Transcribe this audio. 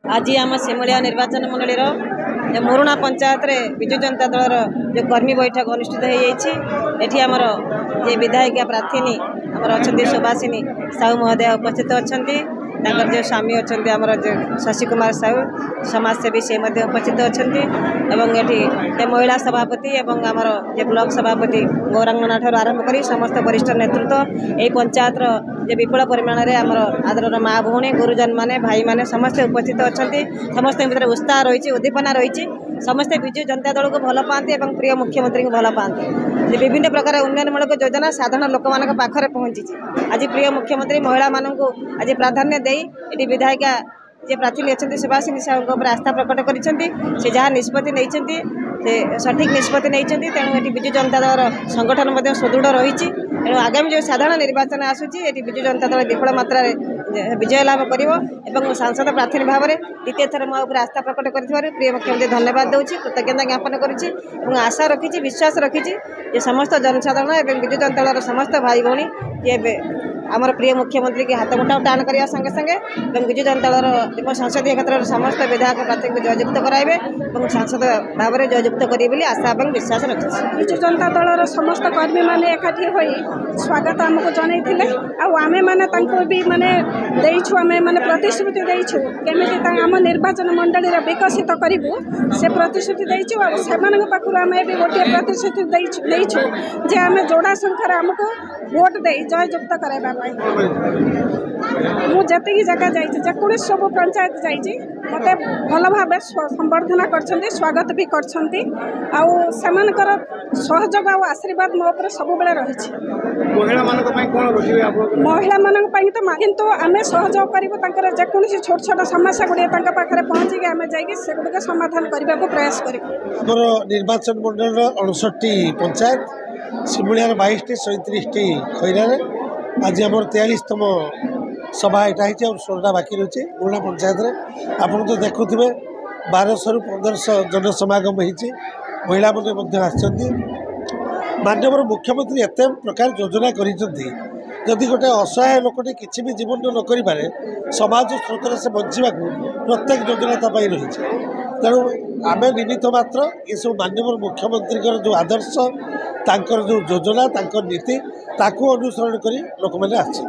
आज आम सिमुलिया निर्वाचन मंडल मुरुणा पंचायत रे विजु जनता दल जो कर्मी बैठक अनुष्ठित होती आमर जे विधायिका प्रार्थी आमर अच्छा सुभाषिनी साहू महोदय उपस्थित अच्छा जो स्वामी अच्छा आमर शशि कुमार साहू समाजसेवी से उपस्थित अच्छा ये महिला सभापति एवं आमर जे ब्लॉक सभापति गौरांगना ठार आरंभ कर समस्त वरिष्ठ नेतृत्व यही पंचायत जे विपुल परिमाण में आमर आदर माँ भौणी गुरुजन माने भाई माने समस्ते उपस्थित अच्छा समस्त भीतर उत्साह रही उद्दीपना रही समस्ते विजु जनता दल को भल पाती और प्रिय मुख्यमंत्री को भल पाती विभिन्न प्रकार उन्नयनमूलक योजना साधारण लोक मान पाखे पहुंची आज प्रिय मुख्यमंत्री महिला मानू आज प्राधान्य दे ये विधायिका जे प्रार्थी अच्छा सुभाषिनी साहू आस्था प्रकट कर जहाँ निष्पत्ति नहीं सठिक निष्पत्ति नहीं तेणु ये विजु जनता दल संगठन सुदृढ़ रही तेणु आगामी जो साधारण निर्वाचन आसूची विजु जनता दल विपुल मात्रा विजय लाभ कर सांसद प्रार्थी भाव में द्वितीय थर मो आस्था प्रकट कर प्रिय मुख्यमंत्री धन्यवाद दूसरी कृतज्ञता ज्ञापन कर आशा रखी विश्वास रखी समस्त जनसाधारण और विजु जनता दल समस्त भाई भौणी ये आमर प्रिय मुख्यमंत्री के हाथ मुठा टाण करने संगे संगे विजु जनता दल संसदीय क्षेत्र में समस्त विधायक प्रार्थी को जययुक्त कराइबे और सांसद भाव में जययुक्त करेंगे आशा और विश्वास रखी विजु जनता दल समस्त कर्मी मैंने एकाठी हो स्वागत आमको जनईले आमे मैंने भी माने आमे प्रतिश्रुति देचु केमी आम निर्वाचन मंडली विकसित करूँ से प्रतिश्रुति देचु से पाखु आम भी गोटे प्रतिश्रुति देचु जे आम जोड़ा संख्यार आमको भोट दे जययुक्त कराइबा मुझे जगह जाकि सब पंचायत जाइए मत भल भाव संबर्धना कर स्वागत भी कर सहयोग और आशीर्वाद मो पर सब बेले रही महिला मान तो किंतु आम सहयोग कर जेकोसी छोट छोट समस्या गुड़िया पाखे पहुँचिक आम जागुड़ समाधान करने को प्रयास कर निर्वाचन मंडल 59 पंचायत सिमुलियार 22 37 खैरा आज आम 43तम सभा यहाँ है और 16टा बाकी रही मुरुणा पंचायत में आपन तो देखुवे 1200 ରୁ 1500 जनसमागम होती महिला मैंने माननीय मुख्यमंत्री एत प्रकार योजना करी गोटे असहाय लोकटे किसी भी जीवन न करें समाज स्रोत से बचा प्रत्येक योजना रही तेणु आम निमित्त मात्र ये सब माननीय मुख्यमंत्री जो आदर्श तांकर जो योजना तांकर नीति ताकू अनुसरण कर लोक मैंने आस।